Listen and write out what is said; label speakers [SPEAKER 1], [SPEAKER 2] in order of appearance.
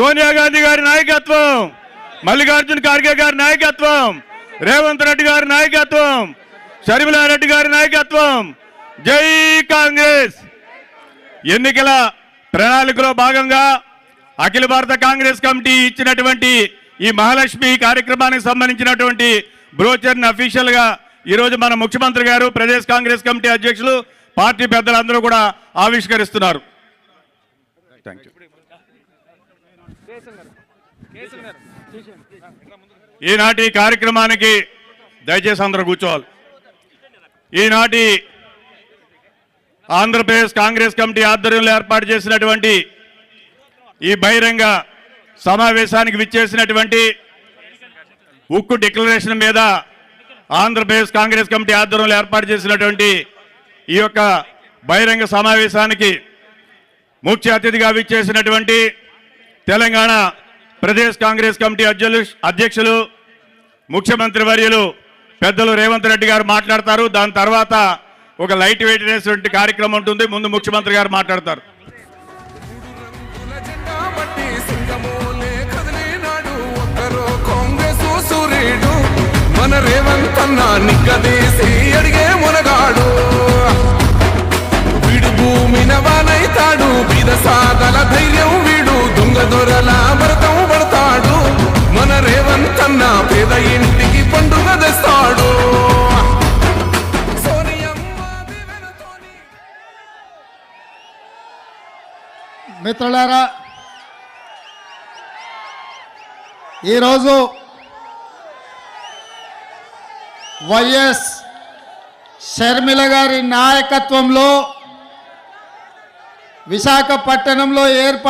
[SPEAKER 1] సోనియా గాంధీ గారి నాయకత్వం, మల్లికార్జున ఖార్గే గారి నాయకత్వం, రేవంత్ రెడ్డి గారి నాయకత్వం, షర్మిలా రెడ్డి గారి నాయకత్వం. జై కాంగ్రెస్. ఎన్నికల ప్రణాళికలో భాగంగా అఖిల భారత కాంగ్రెస్ కమిటీ ఇచ్చినటువంటి ఈ మహాలక్ష్మి కార్యక్రమానికి సంబంధించినటువంటి బ్రోచర్ని అఫీషియల్ గా ఈరోజు మన ముఖ్యమంత్రి గారు, ప్రదేశ్ కాంగ్రెస్ కమిటీ అధ్యక్షులు, పార్టీ పెద్దలందరూ కూడా ఆవిష్కరిస్తున్నారు. ఈనాటి కార్యక్రమానికి దయచేసి అందరూ కూర్చోవాలి. ఈనాటి ఆంధ్రప్రదేశ్ కాంగ్రెస్ కమిటీ ఆధ్వర్యంలో ఏర్పాటు చేసినటువంటి ఈ బహిరంగ సమావేశానికి విచ్చేసినటువంటి ఉక్కు డిక్లరేషన్ మీద ఆంధ్రప్రదేశ్ కాంగ్రెస్ కమిటీ ఆధ్వర్యంలో ఏర్పాటు చేసినటువంటి ఈ యొక్క బహిరంగ సమావేశానికి ముఖ్య అతిథిగా విచ్చేసినటువంటి తెలంగాణ ప్రదేశ్ కాంగ్రెస్ కమిటీ అధ్యక్షులు ముఖ్యమంత్రి వర్యులు పెద్దలు రేవంత్ రెడ్డి గారు మాట్లాడతారు. దాని తర్వాత ఒక లైట్ వెయిట్ అనేటువంటి కార్యక్రమం ఉంటుంది. ముందు ముఖ్యమంత్రి గారు మాట్లాడతారు.
[SPEAKER 2] మన రేవంత్ అన్న నిగ్గదీసి అడిగే మునగాడు, వీడు భూమిన వానైతాడు, బీద సాగల ధైర్యం వీడు, దొంగ దొరల భరతం పడతాడు. మన రేవంత్ అన్న పేద ఇంటికి పండుగ తెస్తాడు.
[SPEAKER 3] మిత్రులారా, ఈరోజు వైఎస్ షర్మిల గారి నాయకత్వంలో విశాఖపట్నంలో ఏర్పాటు